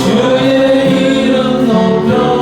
주의 이름 높여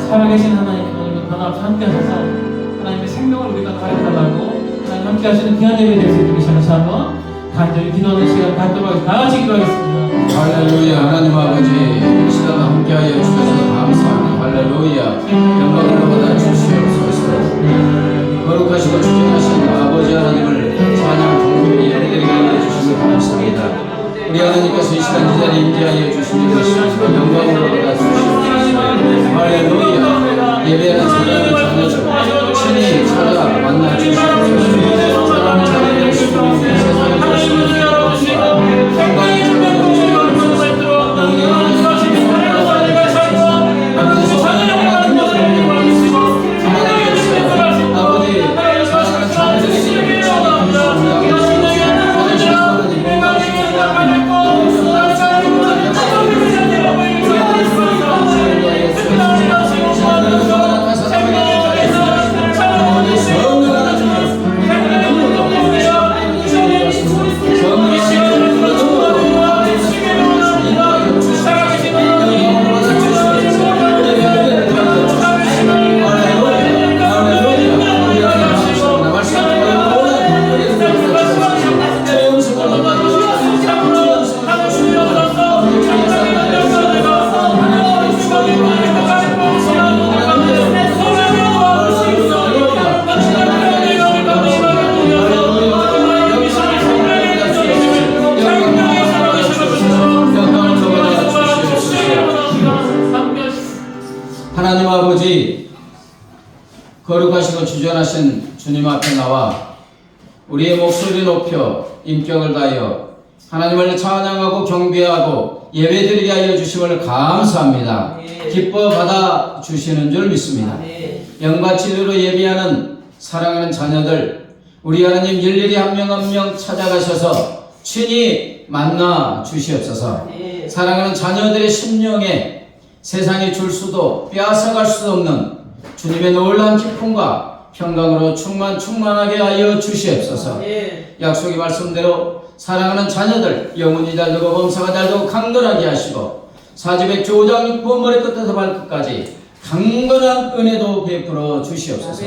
살아계신 하나님께 오늘도 변함없이 함께하셔서 하나님의 생명을 우리가 가르쳐달라고 하나님 함께하시는 귀한 예배 될 수 있도록 다시 한번 간절히 기도하는 시간 갖도록 하겠습니다. 다 같이 기도하겠습니다. 할렐루야. 하나님 아버지 이 시간 함께하여 주셔서 감사합니다. 할렐루야. 영광을 받아 주시옵소서. 거룩하시고 주권하신 아버지 하나님을 찬양 경배히 예배드리게 하여 주시니 감사합니다. 우리 하나님께서 이 시간 이 자리에 임재하여 주시니 것이옵소서. 영광을 받아 주시옵소서. 할렐루야. 예배하는 사람을 전해서 친히 찾아 만나 주시옵소서. 사랑하는 자녀들 주님 세상에 주시옵소서. 영광이 하나님 아버지 거룩하시고 주전하신 주님 앞에 나와 우리의 목소리 높여 인격을 다하여 하나님을 찬양하고 경배하고 예배드리게 하여 주심을 감사합니다. 기뻐 받아 주시는 줄 믿습니다. 영과 진리로 예비하는 사랑하는 자녀들, 우리 하나님 일일이 한 명 한 명 찾아가셔서 친히 만나 주시옵소서. 사랑하는 자녀들의 심령에 세상이 줄 수도 빼앗아갈 수도 없는 주님의 놀라운 기쁨과 평강으로 충만하게 하여 주시옵소서. 약속의 말씀대로 사랑하는 자녀들 영혼이 잘되고 범사가 잘되고 강건하게 하시고 사지백 5장 6번 머리 끝에서 발끝까지 강건한 은혜도 베풀어 주시옵소서.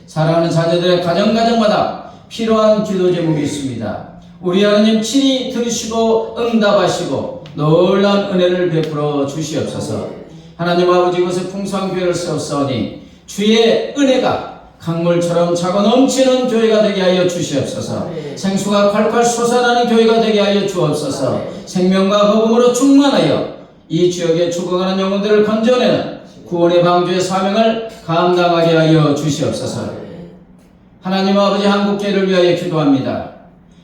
사랑하는 자녀들의 가정마다 필요한 기도 제목이 있습니다. 우리 하나님 친히 들으시고 응답하시고 놀라운 은혜를 베풀어 주시옵소서. 하나님 아버지 이곳에 풍성한 교회를 세웠사오니 주의 은혜가 강물처럼 차고 넘치는 교회가 되게 하여 주시옵소서. 생수가 콸콸 솟아나는 교회가 되게 하여 주옵소서. 생명과 복음으로 충만하여 이 지역에 죽어가는 영혼들을 건져내는 구원의 방주의 사명을 감당하게 하여 주시옵소서. 하나님 아버지 한국교회를 위하여 기도합니다.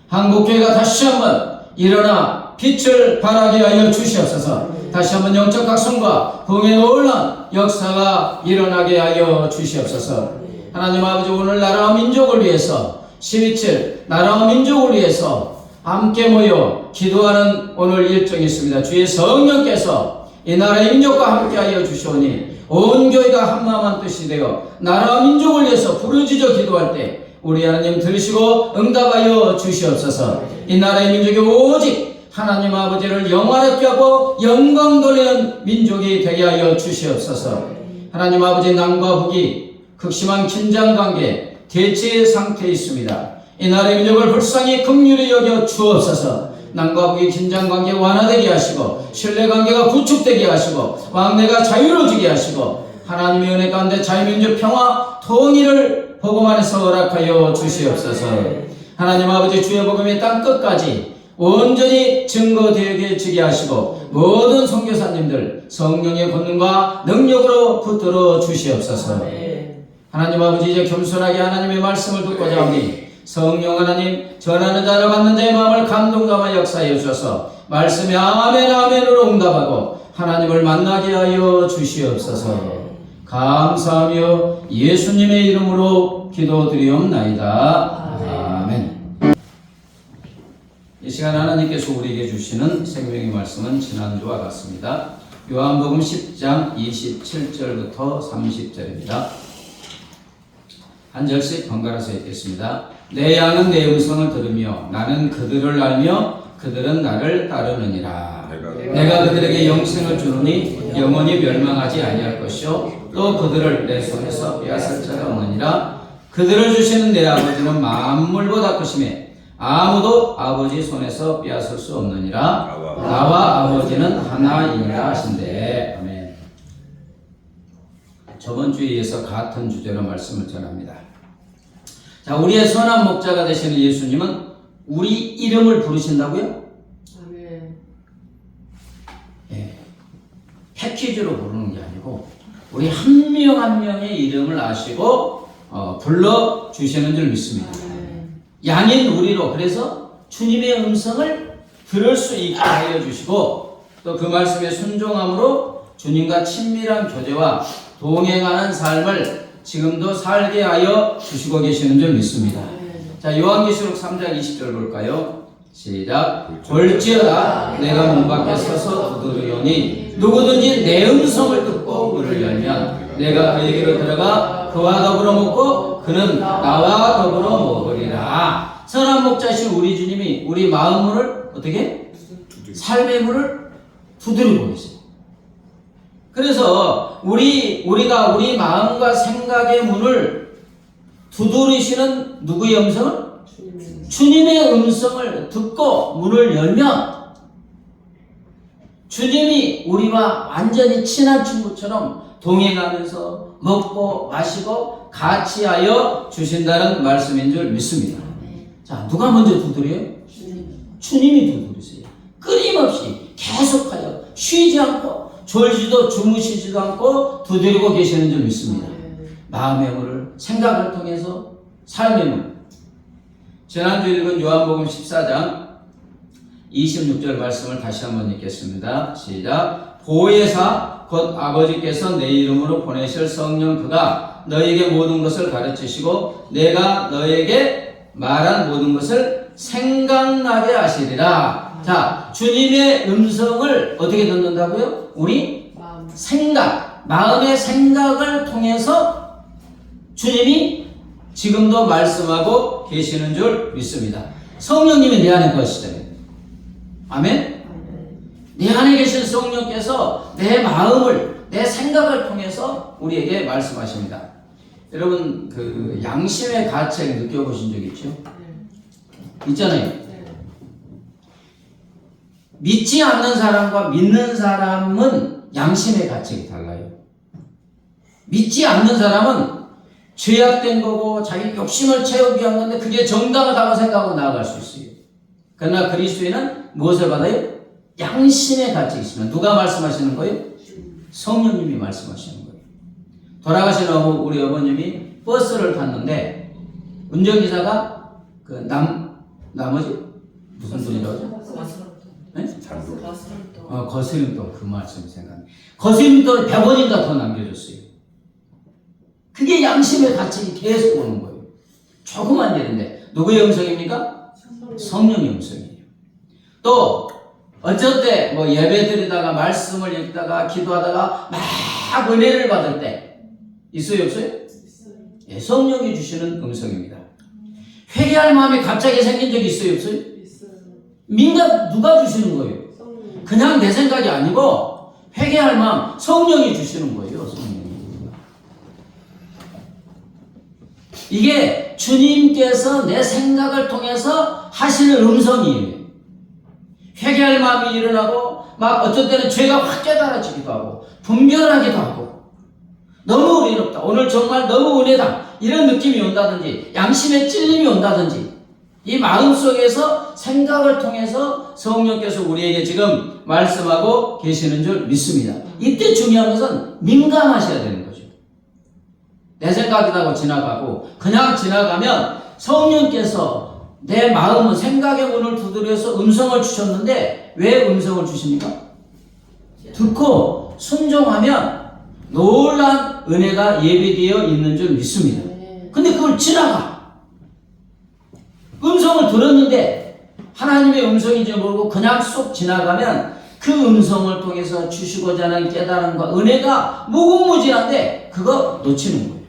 한국교회가 다시 한번 일어나 빛을 발하게 하여 주시옵소서. 다시 한번 영적 각성과 부흥의 놀라운 역사가 일어나게 하여 주시옵소서. 하나님 아버지 오늘 나라와 민족을 위해서 12.7 나라와 민족을 위해서 함께 모여 기도하는 오늘 일정이 있습니다. 주의 성령께서 이 나라의 민족과 함께 하여 주시오니 온 교회가 한마음 한뜻이 되어 나라와 민족을 위해서 부르짖어 기도할 때 우리 하나님 들으시고 응답하여 주시옵소서. 이 나라의 민족이 오직 하나님 아버지를 영화롭게 하고 영광 돌리는 민족이 되게 하여 주시옵소서. 하나님 아버지 남과 북이 극심한 긴장관계 대치 상태에 있습니다. 이 나라의 민족을 불쌍히 긍휼히 여겨 주옵소서. 남과 북의 긴장관계 완화되게 하시고 신뢰관계가 구축되게 하시고 왕래가 자유로워지게 하시고 하나님의 은혜 가운데 자유민족 평화 통일을 복음 안에서 허락하여 주시옵소서. 하나님 아버지 주의 복음이 땅끝까지 온전히 증거되어지게 하시고 모든 선교사님들 성령의 권능과 능력으로 붙들어 주시옵소서. 하나님 아버지 이제 겸손하게 하나님의 말씀을 듣고자 하오니 성령 하나님 전하는 자를 받는 자의 마음을 감동감아 역사하여 주셔서 말씀에 아멘 아멘으로 응답하고 하나님을 만나게 하여 주시옵소서. 감사하며 예수님의 이름으로 기도드리옵나이다. 아멘. 이 시간 하나님께서 우리에게 주시는 생명의 말씀은 지난주와 같습니다. 요한복음 10장 27절부터 30절입니다. 한 절씩 번갈아서 읽겠습니다. 내 양은 내 음성을 들으며 나는 그들을 알며 그들은 나를 따르느니라. 내가 그들에게 영생을 주노니 영원히 멸망하지 아니할 것이요 또 그들을 내 손에서 빼앗을 자가 없느니라. 그들을 주시는 내 아버지는 만물보다 크심에 아무도 아버지 손에서 빼앗을 수 없느니라. 나와 아버지는 하나이니라 하신대. 아멘. 저번 주에 이어서 같은 주제로 말씀을 전합니다. 자, 우리의 선한 목자가 되시는 예수님은 우리 이름을 부르신다고요? 아멘. 예. 패키지로 부르는 게 아니고 우리 한 명 한 명의 이름을 아시고 불러주시는 줄 믿습니다. 아멘. 양인 우리로 그래서 주님의 음성을 들을 수 있게 하여 주시고 또 그 말씀에 순종함으로 주님과 친밀한 교제와 동행하는 삶을 지금도 살게 하여 주시고 계시는 줄 믿습니다. 자, 요한계시록 3장 20절 볼까요? 시작. 볼지어다 내가 문 밖에 서서 두드리오니 누구든지 내 음성을 듣고 문을 열면 내가 그에게로 들어가 그와 더불어 먹고 그는 나와 더불어 먹으리라. 선한 목자신 우리 주님이 우리 마음을 어떻게? 삶의 문을 두드리고 계세요. 그래서 우리가 우리 마음과 생각의 문을 두드리시는 누구의 음성을? 주님의 음성을 듣고 문을 열면 주님이 우리와 완전히 친한 친구처럼 동행하면서 먹고 마시고 같이 하여 주신다는 말씀인 줄 믿습니다. 자, 누가 먼저 두드려요? 주님이 두드리세요. 끊임없이 계속하여 쉬지 않고 졸지도 주무시지도 않고 두드리고 계시는 줄 믿습니다. 마음의 문을 생각을 통해서 삶의 문. 지난주 읽은 요한복음 14장 26절 말씀을 다시 한번 읽겠습니다. 시작. 보혜사 곧 아버지께서 내 이름으로 보내실 성령 그가 내가 너에게 모든 것을 가르치시고 내가 너에게 말한 모든 것을 생각나게 하시리라. 자, 주님의 음성을 어떻게 듣는다고요? 우리 생각, 마음의 생각을 통해서 주님이 지금도 말씀하고 계시는 줄 믿습니다. 성령님이 내 안에 거하시잖아요. 아멘? 내 안에 계신 성령께서 내 마음을, 내 생각을 통해서 우리에게 말씀하십니다. 여러분, 그 양심의 가책 느껴보신 적 있죠? 있잖아요. 믿지 않는 사람과 믿는 사람은 양심의 가책이 달라요. 믿지 않는 사람은 죄악된 거고 자기 욕심을 채우기 위한 건데 그게 정당하다고 생각하고 나아갈 수 있어요. 그러나 그리스도인은 무엇을 받아요? 양심의 가책이 있습니다. 누가 말씀하시는 거예요? 성령님이 말씀하시는 거예요. 돌아가신 우리 어머님이 버스를 탔는데 운전기사가 그 나머지 무슨 분이라고 하죠? 네? 거스름돈. 그 말씀이 생각나요. 거스름돈을 100원인가 더 남겨줬어요. 그게 양심의 가책이 계속 오는 거예요. 조그만 일인데 누구의 음성입니까? 성령의 음성이에요. 또 어쩔 때 뭐 예배 드리다가 말씀을 읽다가 기도하다가 막 은혜를 받을 때 있어요 없어요? 예, 성령이 주시는 음성입니다. 회개할 마음이 갑자기 생긴 적이 있어요 없어요? 있어요. 누가 주시는 거예요? 성령. 그냥 내 생각이 아니고 회개할 마음 성령이 주시는 거예요. 성령이. 이게 주님께서 내 생각을 통해서 하시는 음성이에요. 회개할 마음이 일어나고 막 어쩔 때는 죄가 확 깨달아지기도 하고 분별하기도 하고 너무 은혜롭다, 오늘 정말 너무 은혜다 이런 느낌이 온다든지 양심의 찔림이 온다든지 이 마음속에서 생각을 통해서 성령께서 우리에게 지금 말씀하고 계시는 줄 믿습니다. 이때 중요한 것은 민감하셔야 되는 거죠. 내 생각이라고 지나가고 그냥 지나가면 성령께서 내 마음은 생각의 문을 두드려서 음성을 주셨는데 왜 음성을 주십니까? 듣고 순종하면 놀란 은혜가 예비되어 있는 줄 믿습니다. 근데 그걸 지나가. 음성을 들었는데 하나님의 음성인지 모르고 그냥 쏙 지나가면 그 음성을 통해서 주시고자 하는 깨달음과 은혜가 무궁무진한데 그거 놓치는 거예요.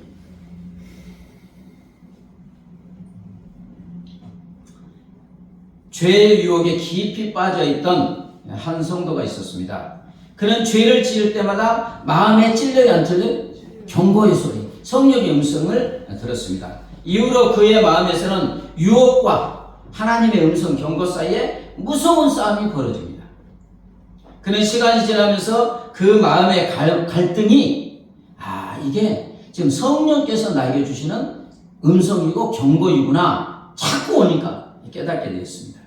죄의 유혹에 깊이 빠져있던 한 성도가 있었습니다. 그는 죄를 지을 때마다 마음에 찔려야 안 찔려요? 경고의 소리, 성령의 음성을 들었습니다. 이후로 그의 마음에서는 유혹과 하나님의 음성 경고 사이에 무서운 싸움이 벌어집니다. 그는 시간이 지나면서 그 마음의 갈등이 이게 지금 성령께서 나에게 주시는 음성이고 경고이구나 자꾸 오니까 깨닫게 되었습니다.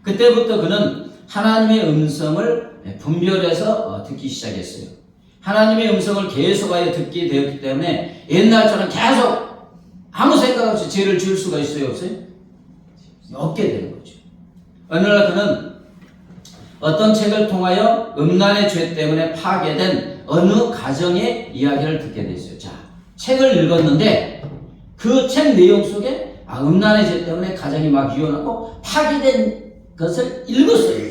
그때부터 그는 하나님의 음성을 분별해서 듣기 시작했어요. 하나님의 음성을 계속하여 듣게 되었기 때문에 옛날처럼 계속 아무 생각 없이 죄를 지을 수가 있어요 없어요? 없게 되는 거죠. 어느 날 그는 어떤 책을 통하여 음란의 죄 때문에 파괴된 어느 가정의 이야기를 듣게 됐어요. 자, 책을 읽었는데 그 책 내용 속에 음란의 죄 때문에 가정이 막 이혼하고 파괴된 것을 읽었어요.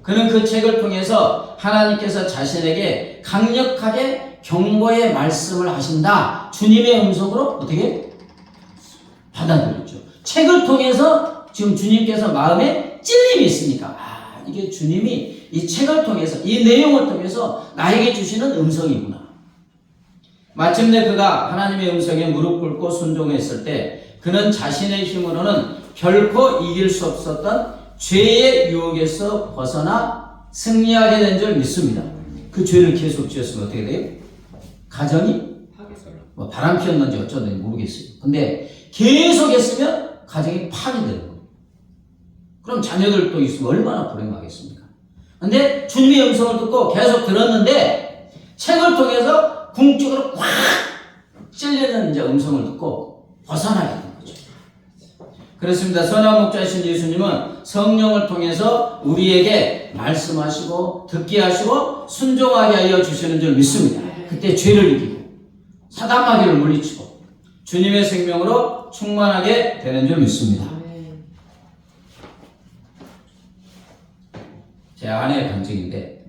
그는 그 책을 통해서 하나님께서 자신에게 강력하게 경고의 말씀을 하신다. 주님의 음성으로 어떻게 받아들였죠. 책을 통해서 지금 주님께서 마음에 찔림이 있으니까 이게 주님이 이 책을 통해서 이 내용을 통해서 나에게 주시는 음성이구나. 마침내 그가 하나님의 음성에 무릎 꿇고 순종했을 때 그는 자신의 힘으로는 결코 이길 수 없었던 죄의 유혹에서 벗어나 승리하게 된 줄 믿습니다. 그 죄를 계속 지었으면 어떻게 돼요? 가정이 뭐 바람 피웠는지 어쩌는지 모르겠어요. 근데 계속 했으면 가정이 파괴되는 거예요. 그럼 자녀들도 있으면 얼마나 불행하겠습니까? 근데 주님의 음성을 듣고 계속 들었는데 책을 통해서 궁적으로 꽉 찔리는 이제 음성을 듣고 벗어나게 된 거죠. 그렇습니다. 선한 목자이신 예수님은 성령을 통해서 우리에게 말씀하시고 듣게 하시고 순종하게 하여 주시는 줄 믿습니다. 그때 죄를 이기고 사단마귀를 물리치고 주님의 생명으로 충만하게 되는 줄 믿습니다. 제 아내의 간증인데,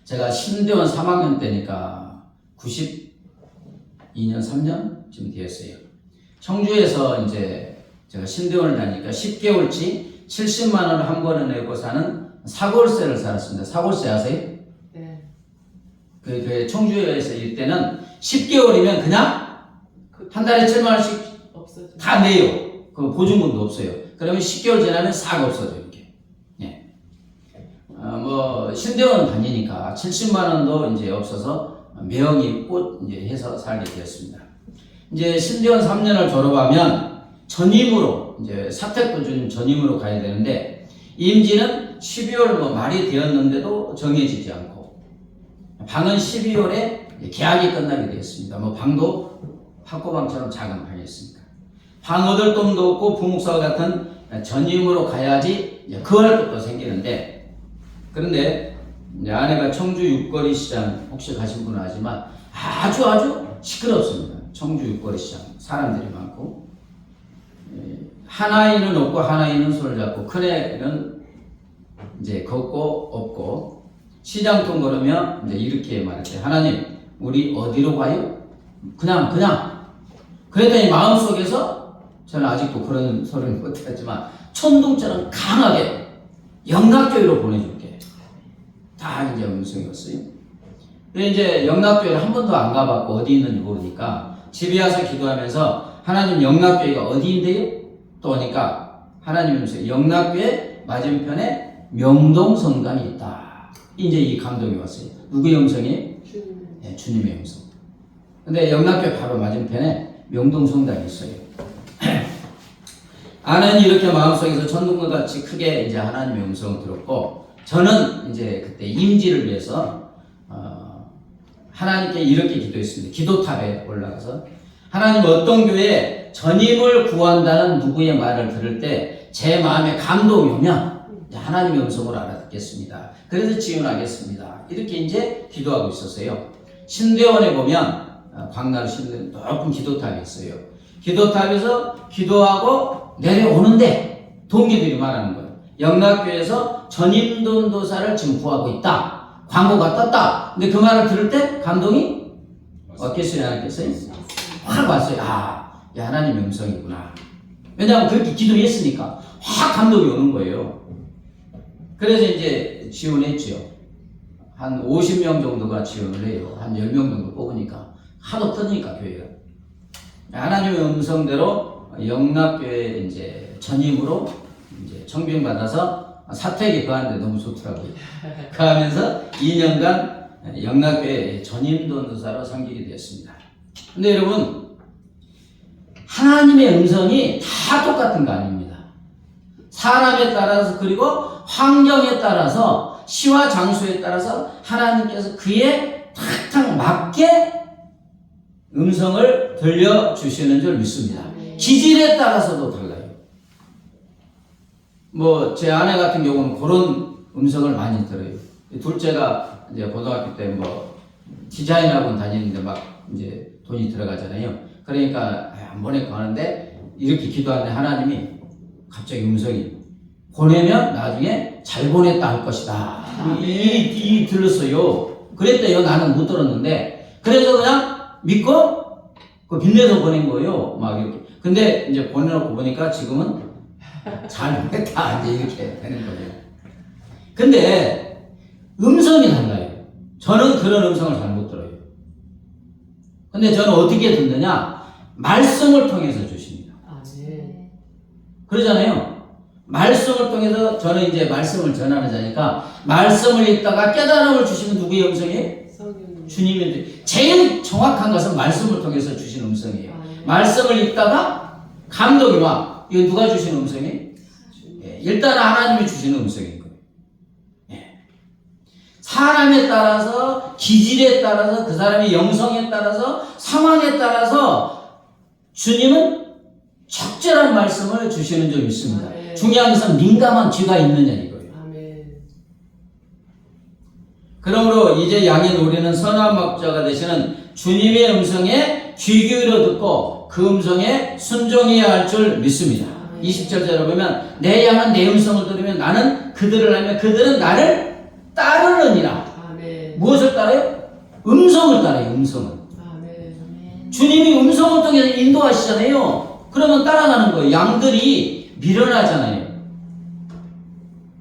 제가 신대원 3학년 때니까 92년, 3년쯤 되었어요. 청주에서 이제 제가 신대원을 다니니까 10개월치 70만 원을 한 번에 내고 사는 사골세를 살았습니다. 사골세 아세요? 네. 그 청주에서 이때는 10개월이면 그냥 한 달에 7만 원씩 없어져. 다 내요. 그 보증금도 없어요. 그러면 10개월 지나면 싹 없어져요. 이렇게. 예. 뭐 신대원 다니니까 70만 원도 이제 없어서 명의 꽃 이제 해서 살게 되었습니다. 이제 신대원 3년을 졸업하면 전임으로 이제 사택도주님 전임으로 가야 되는데, 임지는 12월 뭐 말이 되었는데도 정해지지 않고, 방은 12월에 계약이 끝나게 되었습니다. 뭐 방도 학고방처럼 작은 방이었으니까 방 얻을 돈도 없고 부목사와 같은 전임으로 가야지 그 월급도 생기는데, 그런데 이제 아내가 청주 육거리 시장 혹시 가신 분은 아지만 아주 시끄럽습니다. 청주 육거리 시장 사람들이 많고, 하나이는 없고 하나이는 손을 잡고, 큰애는 이제 걷고 없고, 시장통 걸으면 이제 이렇게 말했어요. 하나님, 우리 어디로 가요? 그냥. 그랬더니 마음속에서, 저는 아직도 그런 소리를 못하지만 천둥처럼 강하게 영락교회로 보내줄게. 다 이제 음성이 왔어요. 근데 이제 영락교회를 한 번도 안 가봤고 어디 있는지 모르니까 집에 와서 기도하면서, 하나님 영락교회가 어디인데요? 또 오니까 하나님 음성, 영락교회 맞은편에 명동성당이 있다. 이제 이 감동이 왔어요. 누구의 음성이에요? 네, 주님의 음성. 근데 영락교회 바로 맞은편에 명동성당이 있어요. 아내는 이렇게 마음속에서 천둥같이 크게 이제 하나님의 음성을 들었고, 저는 이제 그때 임지를 위해서 하나님께 이렇게 기도했습니다. 기도탑에 올라가서, 하나님 어떤 교회에 전임을 구한다는 누구의 말을 들을 때 제 마음에 감동이 오면 하나님의 음성을 알아듣겠습니다. 그래서 지원하겠습니다. 이렇게 이제 기도하고 있었어요. 신대원에 보면 광나루 신대원 높은 기도탑이 있어요. 기도탑에서 기도하고 내려오는데 동기들이 말하는 거예요. 영락교회에서 전임돈도사를 지금 구하고 있다. 광고가 떴다. 근데 그 말을 들을 때 감동이 왔겠어요? 안 왔겠어요? 확 왔어요. 야, 하나님의 음성이구나. 왜냐하면 그렇게 기도했으니까 확 감동이 오는 거예요. 그래서 이제 지원했죠. 한 50명 정도가 지원을 해요. 한 10명 정도 뽑으니까 하도 터지니까 교회가. 하나님의 음성대로 영락교회 이제 전임으로 이제 청빙받아서 사택에 거하는데 너무 좋더라고요. 거하면서 2년간 영락교회 전임돈도사로 섬기게 되었습니다. 근데 여러분, 하나님의 음성이 다 똑같은 거 아닙니다. 사람에 따라서, 그리고 환경에 따라서, 시와 장소에 따라서 하나님께서 그에 탁탁 맞게 음성을 들려주시는 줄 믿습니다. 기질에 따라서도 달라요. 뭐 제 아내 같은 경우는 그런 음성을 많이 들어요. 둘째가 이제 고등학교 때 뭐 디자인 학원 다니는데 막 이제 돈이 들어가잖아요. 그러니까 안 보내고 하는데, 이렇게 기도하는데 하나님이 갑자기 음성이, 보내면 나중에 잘 보냈다 할 것이다. 이 들었어요. 그랬대요. 나는 못 들었는데. 그래서 그냥 믿고 그 빚내서 보낸 거예요. 막 이렇게. 근데 이제 보내놓고 보니까 지금은 잘 보냈다. 이제 이렇게 되는 거예요. 근데 음성이 달라요. 저는 그런 음성을 잘 못 들어요. 근데 저는 어떻게 듣느냐? 말씀을 통해서 주십니다. 그러잖아요. 말씀을 통해서, 저는 이제 말씀을 전하는 자니까 말씀을 읽다가 깨달음을 주시는 누구의 음성이에요? 주님인데, 제일 정확한 것은 말씀을 통해서 주신 음성이에요. 말씀을 읽다가 감동이 와. 이거 누가 주신 음성이에요? 일단 하나님이 주시는 음성인 거예요. 사람에 따라서, 기질에 따라서, 그 사람의 영성에 따라서, 상황에 따라서 주님은 적절한 말씀을 주시는 줄 믿습니다. 중요한 것은 민감한 귀가 있느냐 이거예요. 그러므로 이제 양의 노래는 선한 목자가 되시는 주님의 음성에 귀 기울여 듣고 그 음성에 순종해야 할 줄 믿습니다. 20절대로 보면 내 양은 내 음성을 들으면 나는 그들을 알며 그들은 나를 따르느니라. 아멘. 무엇을 따라요? 음성을 따라요. 음성을. 아멘. 주님이 음성을 통해서 인도하시잖아요. 그러면 따라가는 거예요. 양들이 미련하잖아요.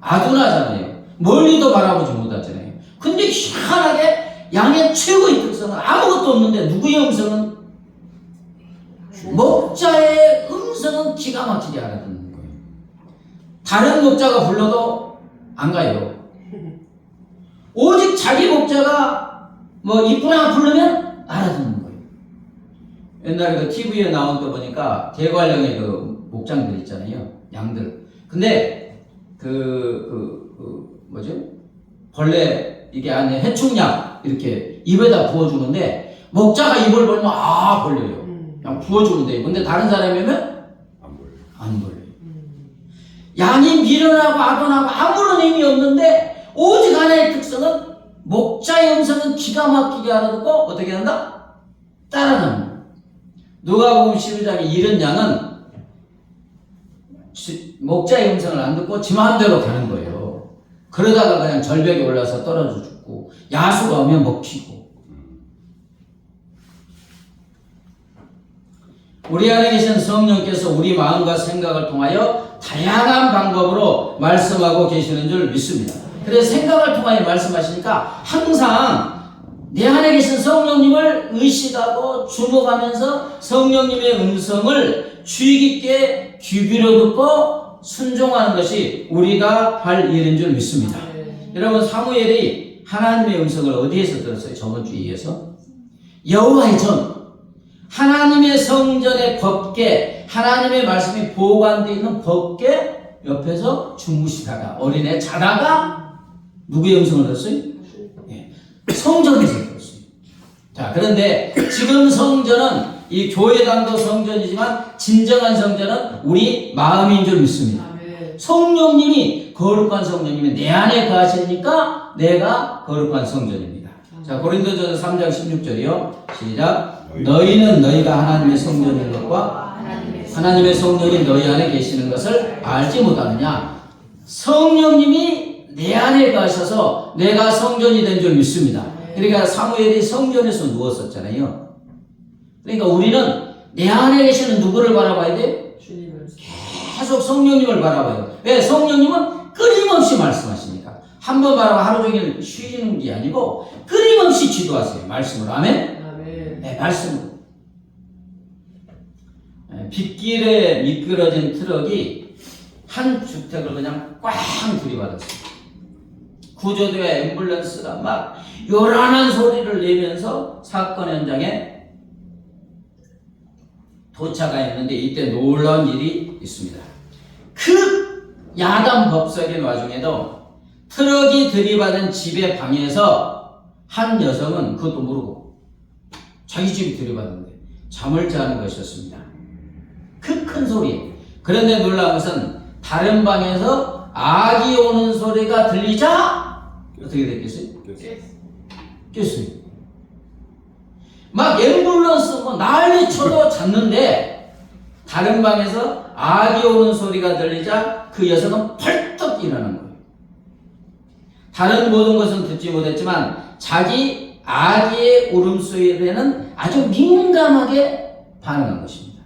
아둔하잖아요. 멀리도 바라보지 못하잖아요. 근데 희한하게 양의 최고의 특성은 아무것도 없는데 누구의 음성은? 목자의 음성은 기가 막히게 알아듣는 거예요. 다른 목자가 불러도 안 가요. 오직 자기 목자가 뭐 이쁘나 부르면 알아듣는 거예요. 옛날에 그 TV에 나온 거 보니까 대관령의 그 목장들 있잖아요. 양들. 근데 뭐죠? 벌레 이게 안에 해충약 이렇게 입에다 부어주는데 목자가 입을 벌면 벌려요. 그냥 부어주는데 근데 다른 사람이면 안 벌려요. 양이 미련하고 아둔하고 아무런 의미 없는데 오직 하나의 특성은 목자의 음성은 기가 막히게 알아듣고 어떻게 한다? 따라가는 거예요. 누가복음 12장에 잃은 양은 목자의 음성을 안 듣고 지 마음대로 가는 거예요. 그러다가 그냥 절벽에 올라서 떨어져 죽고 야수가 오면 먹히고. 우리 안에 계신 성령께서 우리 마음과 생각을 통하여 다양한 방법으로 말씀하고 계시는 줄 믿습니다. 그래서 생각을 통하여 말씀하시니까 항상 내 안에 계신 성령님을 의식하고 주목하면서 성령님의 음성을 주의 깊게 귀 기울여 듣고 순종하는 것이 우리가 할 일인 줄 믿습니다. 여러분 사무엘이 하나님의 음성을 어디에서 들었어요? 저번 주에서 여호와의 전 하나님의 성전의 법궤 하나님의 말씀이 보관되어 있는 법궤 옆에서 주무시다가 어린애 자다가 누구의 음성을 들었어요? 성전에서 들었어요. 자, 그런데 지금 성전은 이 교회당도 성전이지만 진정한 성전은 우리 마음인 줄 믿습니다. 성령님이 거룩한 성령님이 내 안에 거하시니까 내가 거룩한 성전입니다. 자, 고린도전서 3장 16절이요. 시작. 너희는 너희가 하나님의 성전인 것과 하나님의 성령이 너희 안에 계시는 것을 알지 못하느냐. 성령님이 내 안에 가셔서 내가 성전이 된 줄 믿습니다. 그러니까 사무엘이 성전에서 누웠었잖아요. 그러니까 우리는 내 안에 계시는 누구를 바라봐야 돼? 계속 성령님을 바라봐요. 왜? 성령님은 끊임없이 말씀하시니까. 한 번 바라봐 하루 종일 쉬는 게 아니고 끊임없이 지도하세요. 말씀으로. 아멘? 네, 말씀으로. 빗길에 미끄러진 트럭이 한 주택을 그냥 꽝 들이받았어요. 구조대와 앰뷸런스가 막 요란한 소리를 내면서 사건 현장에 도착하였는데 이때 놀라운 일이 있습니다. 그 야단 법석인 와중에도 트럭이 들이받은 집의 방에서 한 여성은 그것도 모르고 자기 집이 들이받았는데 잠을 자는 것이었습니다. 그 큰 소리. 그런데 놀라운 것은 다른 방에서 아기 오는 소리가 들리자 어떻게 됐겠어요? 깼어요. 막 앰뷸런스 뭐 난리 쳐도 잤는데 다른 방에서 아기 오는 소리가 들리자 그 여성은 펄떡 일어나는 거예요. 다른 모든 것은 듣지 못했지만 자기 아기의 울음소리에는 아주 민감하게 반응한 것입니다.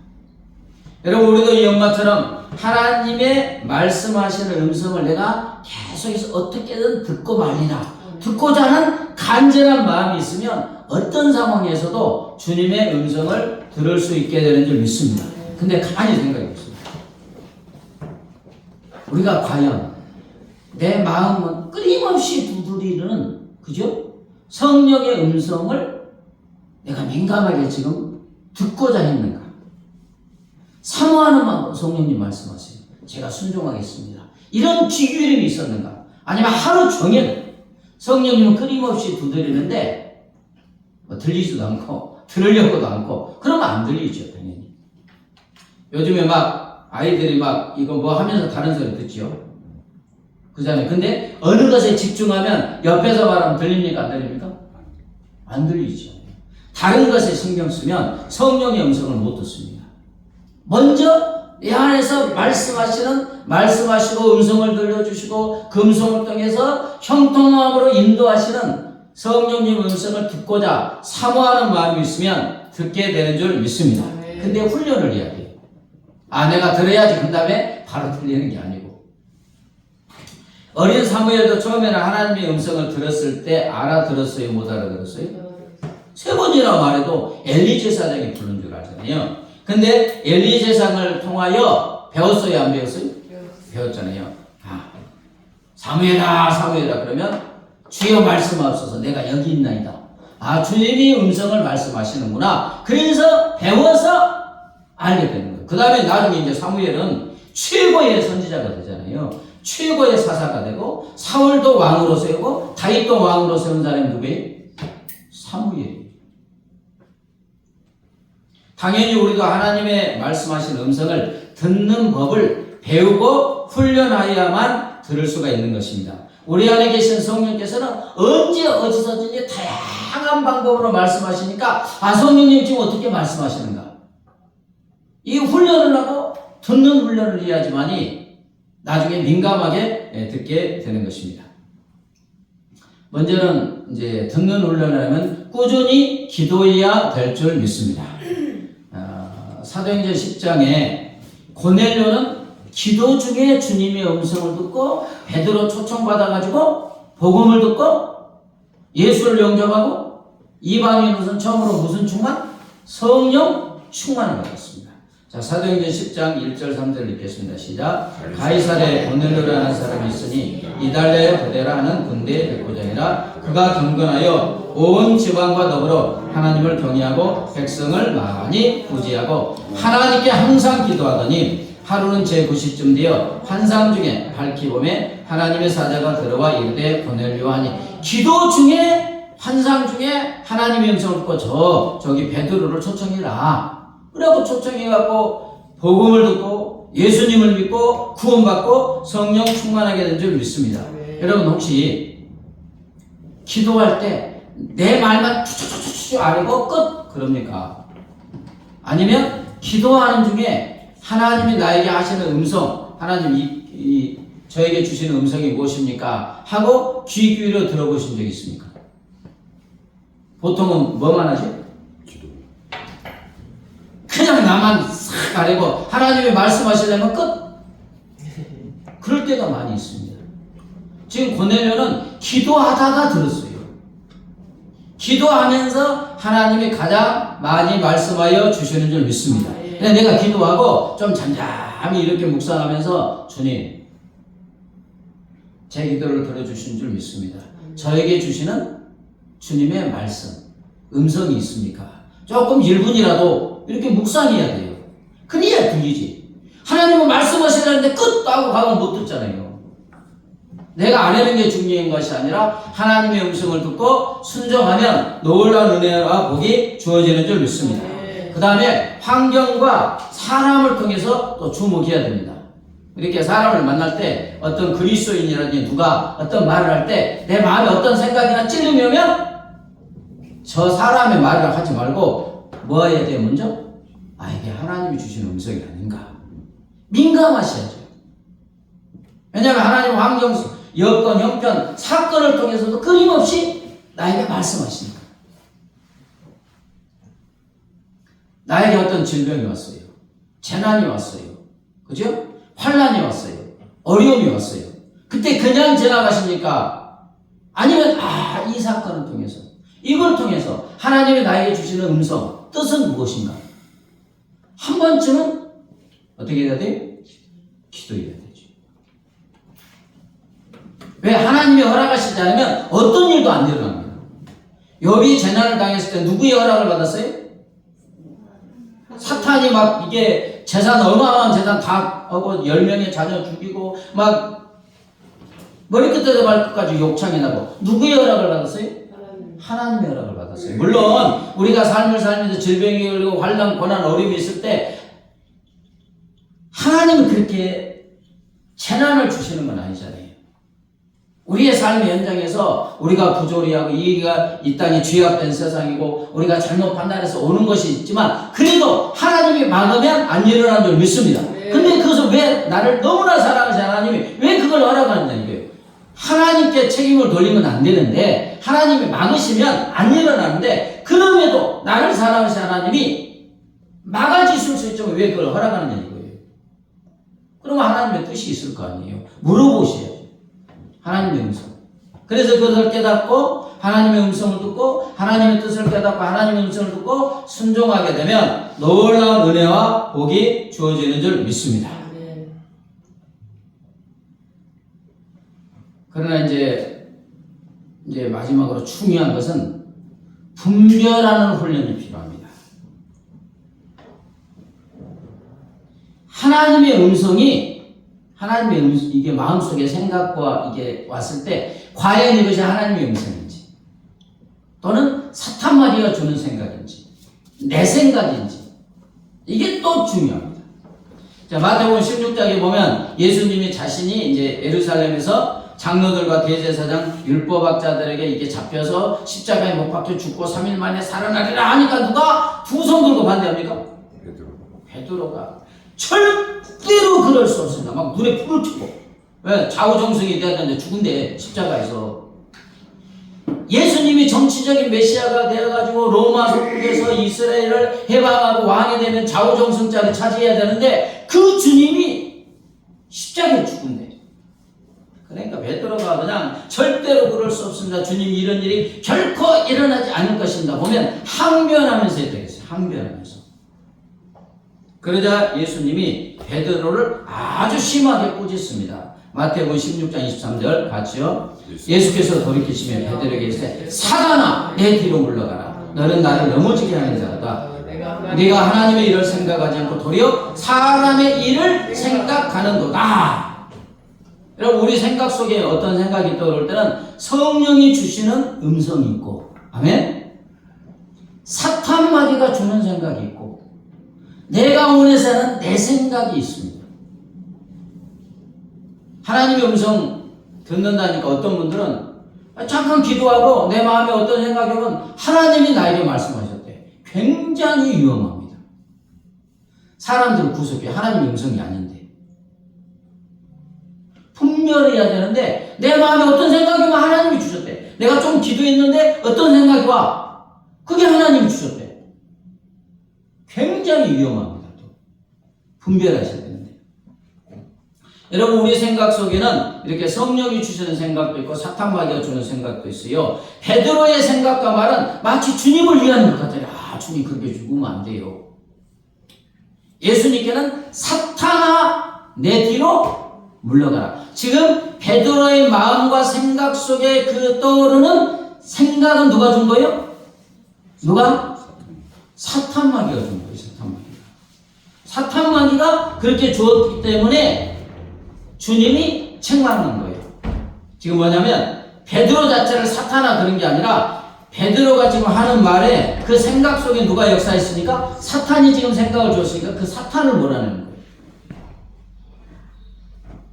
여러분 우리도 이 엄마처럼 하나님의 말씀하시는 음성을 내가 계속해서 어떻게든 듣고 말리라. 듣고자 하는 간절한 마음이 있으면 어떤 상황에서도 주님의 음성을 들을 수 있게 되는 줄 믿습니다. 근데 가만히 생각해 보세요. 우리가 과연 내 마음은 끊임없이 두드리는 그죠? 성령의 음성을 내가 민감하게 지금 듣고자 했는가? 사모하는 마음으로 성령님 말씀하세요. 제가 순종하겠습니다. 이런 기규림이 있었는가? 아니면 하루 종일 성령님은 끊임없이 두드리는데 뭐 들리지도 않고 들으려고도 않고 그러면 안 들리죠 당연히. 요즘에 막 아이들이 막 이거 뭐 하면서 다른 소리 듣지요. 그잖아요. 근데 어느 것에 집중하면 옆에서 말하면 들립니까 안 들립니까? 안 들리죠. 다른 것에 신경 쓰면 성령의 음성을 못 듣습니다. 먼저 내 안에서 말씀하시고 음성을 들려주시고 그 음성을 통해서 형통함으로 인도하시는 성령님 음성을 듣고자 사모하는 마음이 있으면 듣게 되는 줄 믿습니다. 근데 훈련을 해야 돼요. 내가 들어야지 그 다음에 바로 들리는 게 아니고. 어린 사무엘도 처음에는 하나님의 음성을 들었을 때 알아들었어요? 못 알아들었어요? 3번이나 말해도 엘리 제사장이 부른 줄 알잖아요. 근데 엘리 제사장을 통하여 배웠어요? 안 배웠어요? 배웠잖아요. 사무엘아 그러면 주여 말씀하옵소서, 내가 여기 있나이다. 주님이 음성을 말씀하시는구나. 그래서 배워서 알게 되는 거예요. 그 다음에 나중에 이제 사무엘은 최고의 선지자가 되잖아요. 최고의 사사가 되고, 사울도 왕으로 세우고 다윗도 왕으로 세운 사람이 누구예요? 사무엘이에요. 당연히 우리도 하나님의 말씀하신 음성을 듣는 법을 배우고 훈련하여야만 들을 수가 있는 것입니다. 우리 안에 계신 성령께서는 언제 어디서든지 다양한 방법으로 말씀하시니까 성령님 지금 어떻게 말씀하시는가? 이 훈련을 하고 듣는 훈련을 해야지만이 나중에 민감하게 듣게 되는 것입니다. 먼저는 이제 듣는 훈련을 하면 꾸준히 기도해야 될 줄 믿습니다. 사도행전 10장에 고넬료는 기도 중에 주님의 음성을 듣고 베드로 초청받아가지고 복음을 듣고 예수를 영접하고 이방인으로서는 처음으로 무슨 충만? 성령 충만을 받았습니다. 자, 사도행전 10장 1절 3절 읽겠습니다. 시작. 가이사랴에 고넬료라는 사람이 있으니 이달랴의 부대라 하는 군대의 백부장이라. 그가 경건하여 온 지방과 더불어 하나님을 경외하고 백성을 많이 구제하고 하나님께 항상 기도하더니 하루는 제9시쯤 되어 환상 중에 밝히 보매 하나님의 사자가 들어와 이르되 고넬료 하니. 기도 중에 환상 중에 하나님의 음성을 듣고 저기 베드로를 초청해라. 그래갖고 초청해갖고 복음을 듣고 예수님을 믿고 구원받고 성령 충만하게 된 줄 믿습니다. 여러분 혹시 기도할 때 내 말만 추추추추 아니고 끝 그럽니까? 아니면 기도하는 중에 하나님이 나에게 하시는 음성, 하나님 저에게 주시는 음성이 무엇입니까? 하고 귀 기울여 들어보신 적 있습니까? 보통은 뭐만 하죠? 그냥 나만 싹 가리고 하나님이 말씀하시려면 끝. 그럴 때가 많이 있습니다. 지금 고넬료는 기도하다가 들었어요. 기도하면서 하나님이 가장 많이 말씀하여 주시는 줄 믿습니다. 근데 내가 기도하고 좀 잠잠히 이렇게 묵상하면서 주님, 제 기도를 들어주신 줄 믿습니다. 저에게 주시는 주님의 말씀, 음성이 있습니까? 조금 1분이라도 이렇게 묵상해야 돼요. 그래야 들리지. 하나님은 말씀하시려는데 끝! 하고 가면 못 듣잖아요. 내가 안 하는 게 중요한 것이 아니라 하나님의 음성을 듣고 순종하면 놀라운 은혜와 복이 주어지는 줄 믿습니다. 그 다음에 환경과 사람을 통해서 또 주목해야 됩니다. 이렇게 사람을 만날 때 어떤 그리스도인이라든지 누가 어떤 말을 할 때 내 마음에 어떤 생각이나 찔림이 오면 저 사람의 말을 하지 말고 뭐 해야 돼요? 먼저? 이게 하나님이 주시는 음성이 아닌가. 민감하셔야죠. 왜냐하면 하나님 환경, 여건, 형편, 사건을 통해서도 끊임없이 나에게 말씀하시니까. 나에게 어떤 질병이 왔어요. 재난이 왔어요. 그죠? 환난이 왔어요. 어려움이 왔어요. 그때 그냥 지나가십니까? 아니면 이 사건을 통해서, 이걸 통해서 하나님이 나에게 주시는 음성, 뜻은 무엇인가? 한 번쯤은 어떻게 해야 돼요? 기도해야 되죠. 왜? 하나님이 허락하시지 않으면 어떤 일도 안 일어납니다. 욥이 재난을 당했을 때 누구의 허락을 받았어요? 사탄이 막 이게 재산, 어마어마한 재산 다 하고 10명의 자녀 죽이고 막 머리끝에서 발끝까지 욕창이 나고 누구의 허락을 받았어요? 하나님의 허락을 받았어요. 물론 우리가 삶을 살면서 질병이 걸리고 환난, 고난, 어려움이 있을 때 하나님은 그렇게 재난을 주시는 건 아니잖아요. 우리의 삶의 현장에서 우리가 부조리하고 이 땅이 죄악된 세상이고 우리가 잘못 판단해서 오는 것이 있지만 그래도 하나님이 막으면 안 일어나는 줄 믿습니다. 근데 그것을 왜 나를 너무나 사랑하신 하나님이 왜 그걸 허락하느냐 이거예요. 하나님께 책임을 돌리면 안 되는데 하나님이 막으시면 안 일어나는데 그럼에도 나를 사랑하신 하나님이 막아주실 수 있지만 왜 그걸 허락하느냐 이거예요. 그러면 하나님의 뜻이 있을 거 아니에요. 물어보셔야죠. 하나님의 음성. 그래서 그것을 깨닫고 하나님의 음성을 듣고 하나님의 뜻을 깨닫고 하나님의 음성을 듣고 순종하게 되면 놀라운 은혜와 복이 주어지는 줄 믿습니다. 그러나 이제 마지막으로 중요한 것은 분별하는 훈련이 필요합니다. 하나님의 음성이 이게 마음속에 생각과 이게 왔을 때 과연 이것이 하나님의 음성인지 또는 사탄 마귀가 주는 생각인지 내 생각인지 이게 또 중요합니다. 자, 마태복음 16장에 보면 예수님이 자신이 이제 예루살렘에서 장로들과 대제사장 율법학자들에게 이게 잡혀서 십자가에 못 박혀 죽고 3일 만에 살아나리라 하니까 누가 두 손 들고 반대합니까? 베드로가 절대로 그럴 수 없습니다. 막 눈에 불을 켜고 왜? 좌우정승이 돼야 되는데 죽은데 십자가에서 예수님이 정치적인 메시아가 되어가지고 로마 속국에서 이스라엘을 해방하고 왕이 되면 좌우정승자를 차지해야 되는데 그 주님이 십자가에 죽은데 그러니까 베드로가 그냥 절대로 그럴 수 없습니다. 주님 이런 일이 결코 일어나지 않을 것입니다. 보면 항변하면서 되겠어요. 항변하면서. 그러자 예수님이 베드로를 아주 심하게 꾸짖습니다. 마태복음 16장 23절 같이요. 예수께서 돌이키시며 베드로에게 이르시되 사단아 내 뒤로 물러가라. 너는 나를 넘어지게 하는 자다. 네가 하나님의 일을 생각하지 않고 도리어 사람의 일을 생각하는도다. 여러분 우리 생각 속에 어떤 생각이 떠오를 때는 성령이 주시는 음성이 있고 아멘? 사탄 마귀가 주는 생각이 있고 내가 원해서 하는 내 생각이 있습니다. 하나님의 음성 듣는다니까 어떤 분들은 잠깐 기도하고 내 마음에 어떤 생각이 오면 하나님이 나에게 말씀하셨대. 굉장히 위험합니다. 사람들 구속이 하나님의 음성이 아닌데 분별해야 되는데 내 마음에 어떤 생각이 오면 하나님이 주셨대. 내가 좀 기도했는데 어떤 생각이 와. 그게 하나님이 주셨대. 굉장히 위험합니다. 또. 분별하셔야 되는데. 여러분 우리 생각 속에는 이렇게 성령이 주시는 생각도 있고 사탄 마귀가 주는 생각도 있어요. 베드로의 생각과 말은 마치 주님을 위하는 것 같아요. 아 주님 그렇게 죽으면 안 돼요. 예수님께는 사탄아 내 뒤로 물러가라. 지금 베드로의 마음과 생각 속에 그 떠오르는 생각은 누가 준 거예요? 누가? 사탄 마귀가 준 거예요. 사탄 마귀가 그렇게 주었기 때문에 주님이 책망한 거예요. 지금 뭐냐면 베드로 자체를 사탄아 그런 게 아니라 베드로가 지금 하는 말에 그 생각 속에 누가 역사했으니까 사탄이 지금 생각을 줬으니까 그 사탄을 몰아내는 거예요.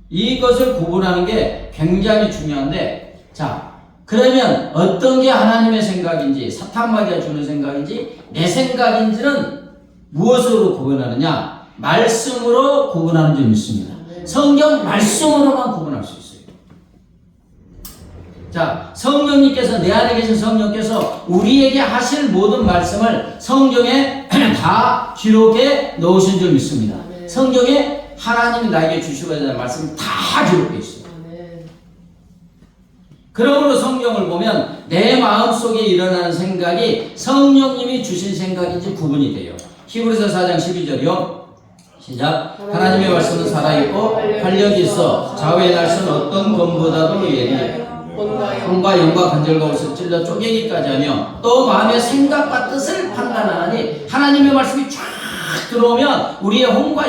이것을 구분하는 게 굉장히 중요한데 자 그러면 어떤 게 하나님의 생각인지 사탄 마귀가 주는 생각인지 내 생각인지는 무엇으로 구분하느냐? 말씀으로 구분하는 줄 믿습니다. 성경 말씀으로만 구분할 수 있어요. 자 성령님께서 내 안에 계신 성령께서 우리에게 하실 모든 말씀을 성경에 다 기록해 놓으신 줄 믿습니다. 성경에 하나님이 나에게 주시고자 하는 말씀이 다 기록되어 있어요. 그러므로 성경을 보면 내 마음속에 일어나는 생각이 성령님이 주신 생각인지 구분이 돼요. 히브리서 4장 12절이요. 시작. 하나님의 말씀은 살아있고 활력이 있어 좌우의 날선 어떤 검보다도 예리해 혼과 영과 관절과 옷을 찔러 쪼개기까지 하며 또 마음의 생각과 뜻을 판단하나니 하나님의 말씀이 쫙 들어오면 우리의 혼과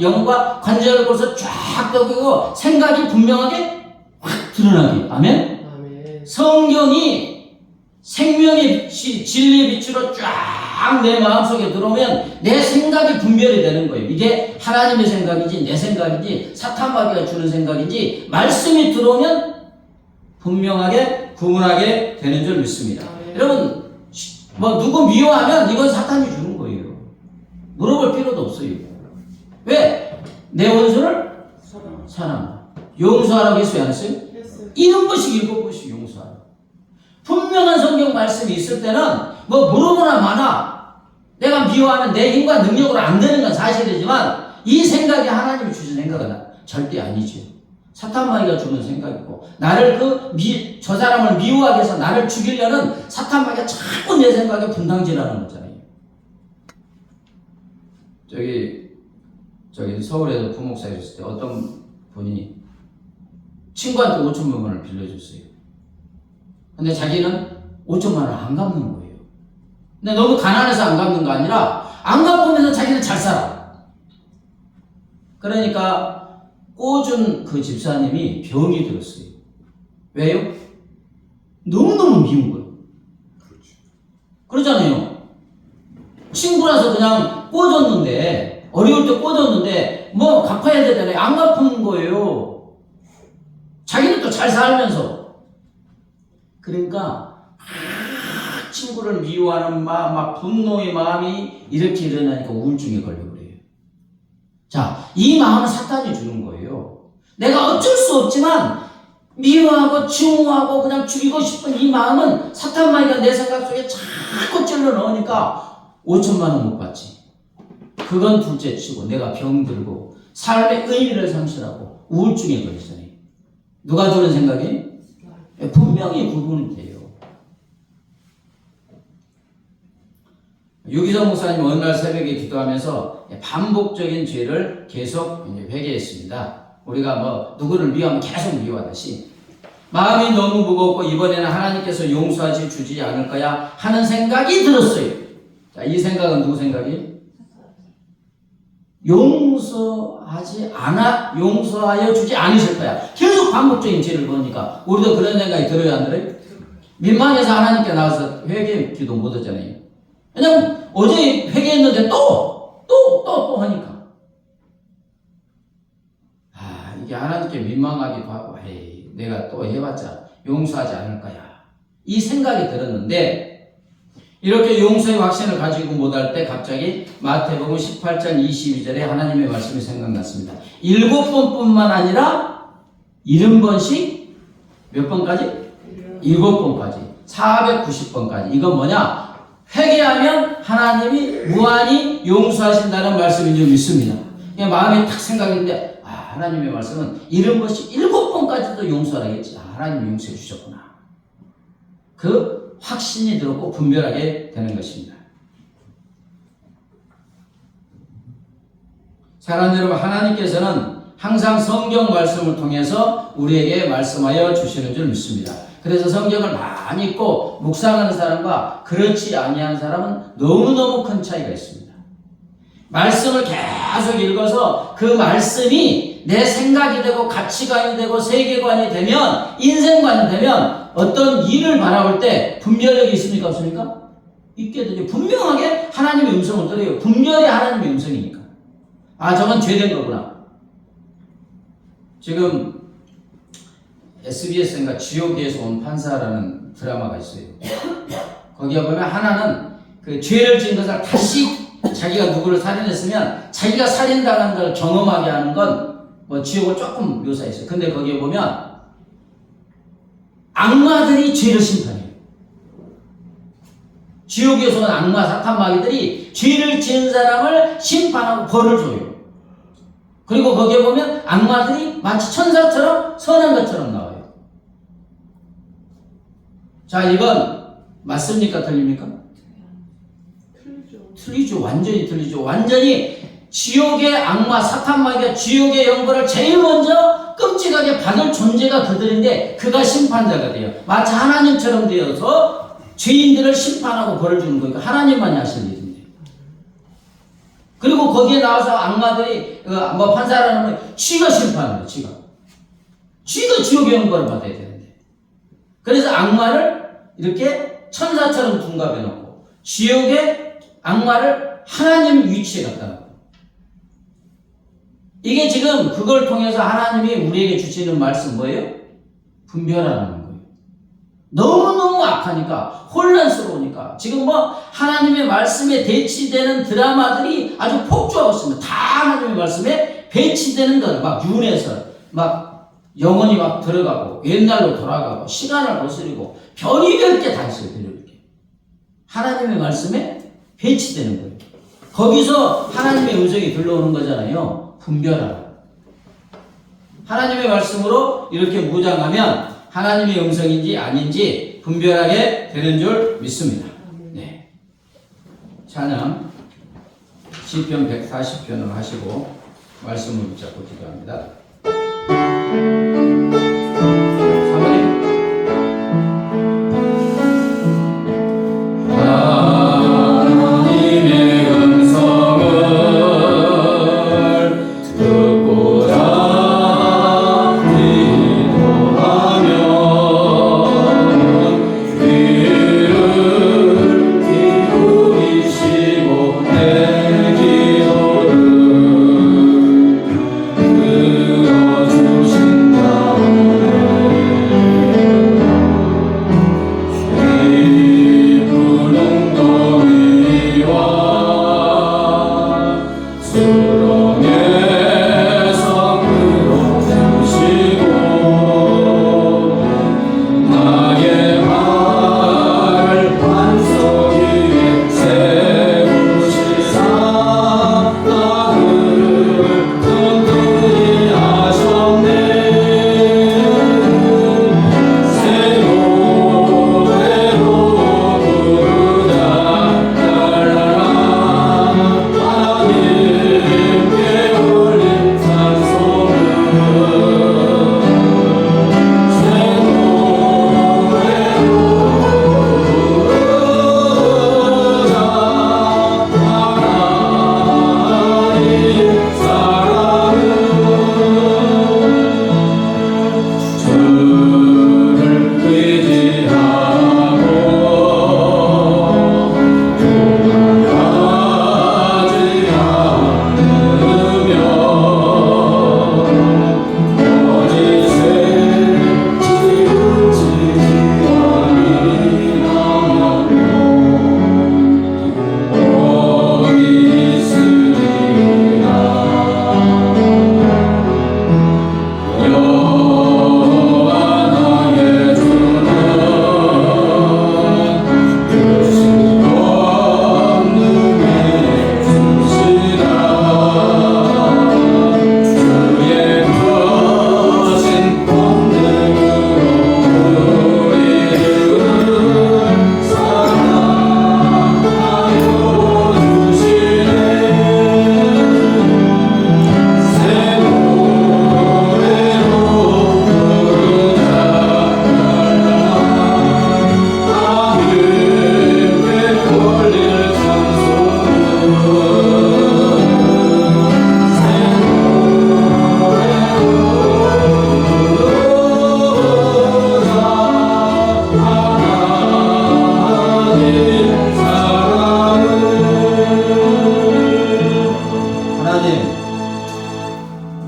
영과 관절과 옷을 쫙 떠기고 생각이 분명하게 확 드러나기. 아멘? 성경이 생명의 빛이 진리의 빛으로 쫙 내 마음속에 들어오면 내 생각이 분별이 되는 거예요. 이게 하나님의 생각인지 내 생각인지 사탄 마귀가 주는 생각인지 말씀이 들어오면 분명하게 구분하게 되는 줄 믿습니다. 여러분, 뭐 누구 미워하면 이건 사탄이 주는 거예요. 물어볼 필요도 없어요. 왜? 내 원수를 사랑하라. 용서하라고 했어요, 안 했어요? 7번씩 7번씩 용서하라. 분명한 성경 말씀이 있을 때는 뭐 물어보나 마나 내가 미워하면 내 힘과 능력으로 안 되는 건 사실이지만 이 생각이 하나님이 주신 생각은 절대 아니죠. 사탄마귀가 주는 생각이고 나를 저 사람을 미워하게 해서 나를 죽이려는 사탄마귀가 자꾸 내 생각에 분당질하는 거잖아요. 저기 서울에서 부목사 있을 때 어떤 분이 친구한테 5천만 원을 빌려줬어요. 근데 자기는 5천만 원을 안 갚는 거예요. 근데 너무 가난해서 안 갚는 거 아니라 안 갚으면서 자기는 잘 살아. 그러니까 꽂은 그 집사님이 병이 들었어요. 왜요? 너무너무 미운 거예요. 그러잖아요. 친구라서 그냥 꽂았는데 어려울 때 꽂았는데 뭐 갚아야 되잖아요. 안 갚는 거예요. 자기는 또 잘 살면서. 그러니까 친구를 미워하는 마음, 막 분노의 마음이 이렇게 일어나니까 우울증에 걸려버려요. 자, 이 마음은 사탄이 주는 거예요. 내가 어쩔 수 없지만 미워하고 증오하고 그냥 죽이고 싶은 이 마음은 사탄마귀가 내 생각 속에 자꾸 찔러 넣으니까 5천만 원 못 받지. 그건 둘째 치고 내가 병들고 삶의 의미를 상실하고 우울증에 걸리잖아요. 누가 주는 생각이? 분명히 구분이 돼요. 유기성 목사님 어느 날 새벽에 기도하면서 반복적인 죄를 계속 회개했습니다. 우리가 뭐 누구를 미워하면 계속 미워하듯이 마음이 너무 무겁고 이번에는 하나님께서 용서하지 주지 않을 거야 하는 생각이 들었어요. 자, 이 생각은 누구 생각이? 용서하여 주지 않으실 거야. 계속 반복적인 죄를 보니까 우리도 그런 생각이 들어요, 안 들어요? 민망해서 하나님께 나와서 회개 기도 못 하잖아요. 왜냐면 어제 회개했는데 또 하니까. 이게 하나님께 민망하기도 하고, 에이, 내가 또 해봤자 용서하지 않을 거야. 이 생각이 들었는데, 이렇게 용서의 확신을 가지고 못할 때 갑자기 마태복음 18장 22절에 하나님의 말씀이 생각났습니다. 7번뿐만 아니라 70번씩 몇 번까지? 7번까지. 490번까지. 이건 뭐냐? 회개하면 하나님이 무한히 용서하신다는 말씀인 줄 믿습니다. 그냥 마음에 딱 생각했는데 하나님의 말씀은 70번씩 7번까지도 용서하겠지. 하나님이 용서해 주셨구나. 그 확신이 들었고 분별하게 되는 것입니다. 사랑하는 여러분, 하나님께서는 항상 성경 말씀을 통해서 우리에게 말씀하여 주시는 줄 믿습니다. 그래서 성경을 많이 읽고 묵상하는 사람과 그렇지 아니한 사람은 너무너무 큰 차이가 있습니다. 말씀을 계속 읽어서 그 말씀이 내 생각이 되고 가치관이 되고 세계관이 되면 인생관이 되면 어떤 일을 바라볼 때 분별력이 있습니까? 없습니까? 있게 되죠. 분명하게 하나님의 음성을 들어요. 분별이 하나님의 음성이니까. 저건 죄된 거구나. 지금 SBS인가 지옥에서 온 판사라는 드라마가 있어요. 거기에 보면 하나는 그 죄를 지은 것을 다시 자기가 누구를 살인했으면 자기가 살인당한 걸 경험하게 하는 건 뭐 지옥을 조금 묘사했어요. 근데 거기에 보면 악마들이 죄를 심판해요. 지옥에서 온 악마 사탄마귀들이 죄를 지은 사람을 심판하고 벌을 줘요. 그리고 거기에 보면 악마들이 마치 천사처럼 선한 것처럼 나와요. 자, 이건 맞습니까? 틀립니까? 틀리죠. 완전히 틀리죠. 완전히 지옥의 악마 사탄마귀가 지옥의 영벌을 제일 먼저 끔찍하게 받을 존재가 그들인데 그가 심판자가 돼요. 마치 하나님처럼 되어서 죄인들을 심판하고 벌을 주는 거니까 하나님만이 하실 일인데. 그리고 거기에 나와서 악마들이 판사라는 건 쥐가 심판하는 거예요. 쥐가 지옥의 영벌을 받아야 되는데. 그래서 악마를 이렇게 천사처럼 둔갑해 놓고 지옥의 악마를 하나님 위치에 갖다 놓고. 이게 지금 그걸 통해서 하나님이 우리에게 주시는 말씀 뭐예요? 분별하라는 거예요. 너무너무 악하니까, 혼란스러우니까, 지금 뭐 하나님의 말씀에 대치되는 드라마들이 아주 폭주하고 있습니다. 다 하나님의 말씀에 배치되는 것, 막 윤회설, 막 영혼이 막 들어가고, 옛날로 돌아가고, 시간을 거스리고, 별의별 게 다 있어요, 별의별 게. 하나님의 말씀에 배치되는 거예요. 거기서 하나님의 음성이 들려오는 거잖아요. 분별하라. 하나님의 말씀으로 이렇게 무장하면 하나님의 음성인지 아닌지 분별하게 되는 줄 믿습니다. 네. 찬양 시편 140편을 하시고 말씀을 붙잡고 기도합니다. 사모님. 하나님의 음성을 듣고자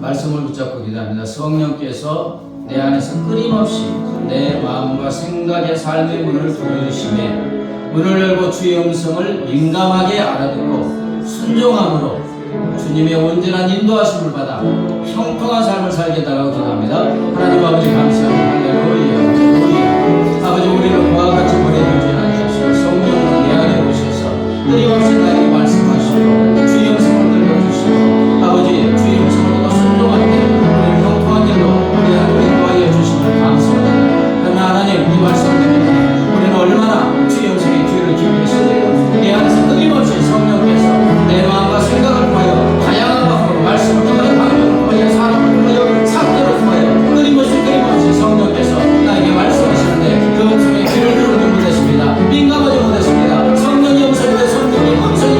말씀을 붙잡고 기도합니다. 성령께서 내 안에서 끊임없이 내 마음과 생각의 삶의 문을 두드리시며 문을 열고 주의 음성을 민감하게 알아듣고 순종함으로 주님의 온전한 인도하심을 받아 형통한 삶을 살게 달라고 기도합니다. 하나님 아버지 감사합니다. 할렐루야. 할렐루야. 아버지 우리를 그와 같이 버려두지 않으셔서 성령으로 내 안에 오셔서 끊임없이 나에게 말씀하시고 주의 음성을 들려주시고 아버지 주의 음성으로 순종할 때 우리를 형통한 길로 우리 인도하여 주시니 감사합니다. 그러나 하나님 이 말씀 때문에 우리는 얼마나 주의 음성에 귀를 기울였으며 내 안에서 끊임없이 성령께서 내 마음과 생각을 통하여 다양한 방법으로 말씀을 통하여 방법을 통하여 사람을 통하여 사건을 통하여 끊임없이 성령께서 나에게 말씀하시는데 그 음성에 귀를 기울이지 못했습니다. 민감하지 못했습니다. 성령의 음성인데 성령의 음성이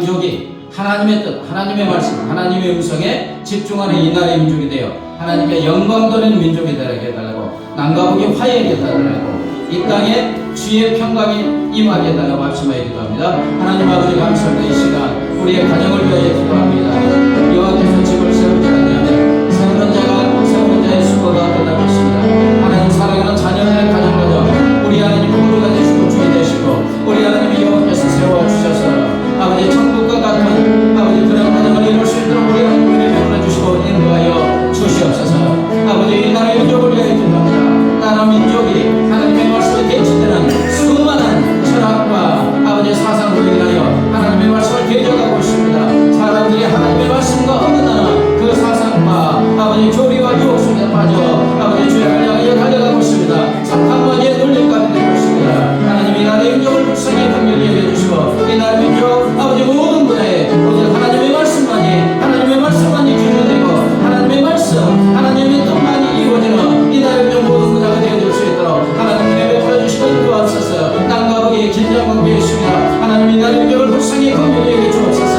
민족이 하나님의 뜻, 하나님의 말씀, 하나님의 음성에 집중하는 이 나라의 민족이 되어 하나님께 영광 돌리는 민족이 되게 해달라고, 남과 북의 화해를 해달라고, 이 땅에 주의 평강이 임하게 해달라고 말씀하여 기도합니다. 하나님 아버지 감사합니다. 이 시간 우리의 가정을 위하여 기도합니다. 여호와께서 집을 세우지 않으면 세우는 자가 세우는 자의 수고가 끝날 것입니다. 하나님 사랑하는 자녀들의 가정 우리 하나님 보루가 되시고 주인 되시고 우리 하나님이 여호와께서 세워주셔서 아버지 천국과 같은 아버지 그런 가정을 이룰 수 있도록 우리 하나님을 베풀어주시고 인도하여 주시옵소서. 아버지 이 나라의 민족을 위하여 기도합니다. 나라 민족이 하나님의 말씀에 대치되는 수많은 철학과 아버지 사상으로 인하여 하나님의 말씀을 개혁하고 있습니다. 사람들이 하나님의 말씀과 어긋나는 그 사상과 아버지 교리와 유혹 속에 빠져 아버지 죄를 향하여 달려가고 있습니다. 사탄마귀의 논리를 가지고 있습니다. 하나님이 나라의 민족을 불쌍히 긍휼히 여겨주시고 이 나라의 민족 아버지 모든 분야에 오직 하나님의 말씀만이 기준되고 하나님의 말씀 하나님의 뜻만이 이루어지는 이 나라의 민족 모든 분야가 되어줄 수 있도록 하나님의 베풀어주시고 인도하옵소서. 땅과 북이 긴장관계에 있습니다. 하나님이 나라의 민족을 불쌍히 긍휼히 여겨주옵소서.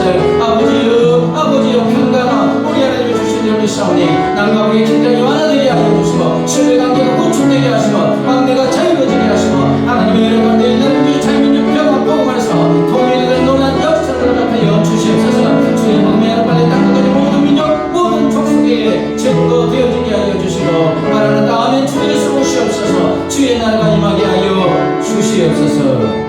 아버지여 평강한 우리 하나님이 주신 일을 믿사오니 남과 북의 긴장이 완화되게 하여 주시고 신뢰관계가 구축되게 하시고 막내가 자유로워지게 하시고 하나님의 이름 가운데 있는 우리 자유민족 평화 복음에서 통일된 논란 역사를 답하여 주시옵소서. 주의 복음에 빨리 땅끝까지 모든 민족 모든 족속에 증거되어지게 하여 주시고 말하는 다음에 주 예수 오시옵소서. 주의 나라가 임하게 하여 주시옵소서.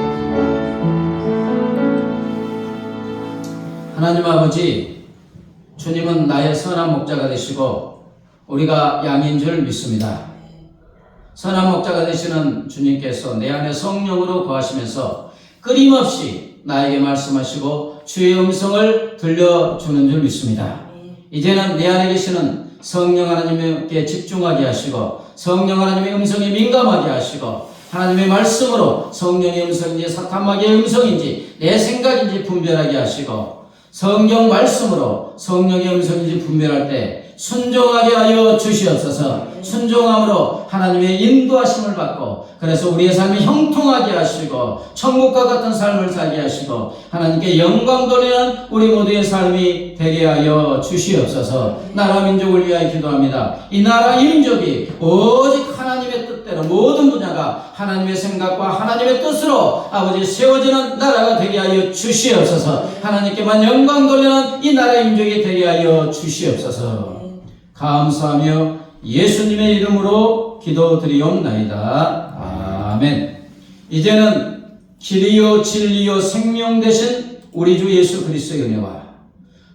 하나님 아버지, 주님은 나의 선한 목자가 되시고 우리가 양인 줄 믿습니다. 선한 목자가 되시는 주님께서 내 안에 성령으로 거하시면서 끊임없이 나에게 말씀하시고 주의 음성을 들려주는 줄 믿습니다. 이제는 내 안에 계시는 성령 하나님께 집중하게 하시고 성령 하나님의 음성에 민감하게 하시고 하나님의 말씀으로 성령의 음성인지 사탄마귀의 음성인지 내 생각인지 분별하게 하시고 성경 말씀으로 성령의 음성인지 분별할 때 순종하게 하여 주시옵소서. 순종함으로 하나님의 인도하심을 받고 그래서 우리의 삶이 형통하게 하시고 천국과 같은 삶을 살게 하시고 하나님께 영광 돌리는 우리 모두의 삶이 되게 하여 주시옵소서. 나라 민족을 위하여 기도합니다. 이 나라 이 민족이 오직 하나님의 뜻대로 모든 분야가 하나님의 생각과 하나님의 뜻으로 아버지 세워지는 나라가 되게 하여 주시옵소서. 하나님께만 영광 돌리는 이 나라의 민족이 되게 하여 주시옵소서. 감사하며 예수님의 이름으로 기도드리옵나이다. 아멘. 이제는 길이요 진리요 생명 되신 우리 주 예수 그리스도의 은혜와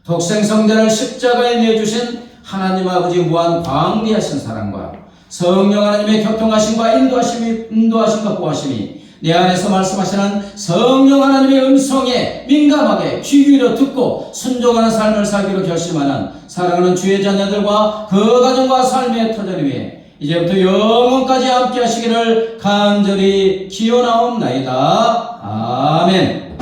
독생성자를 십자가에 내주신 하나님 아버지 무한 광대하신 사랑과 성령 하나님의 교통하심과 인도하심과 보하심이 내 안에서 말씀하시는 성령 하나님의 음성에 민감하게 귀 기울여 듣고 순종하는 삶을 살기로 결심하는 사랑하는 주의 자녀들과 그 가정과 삶의 터전 위에 이제부터 영원까지 함께 하시기를 간절히 기원하옵나이다. 아멘.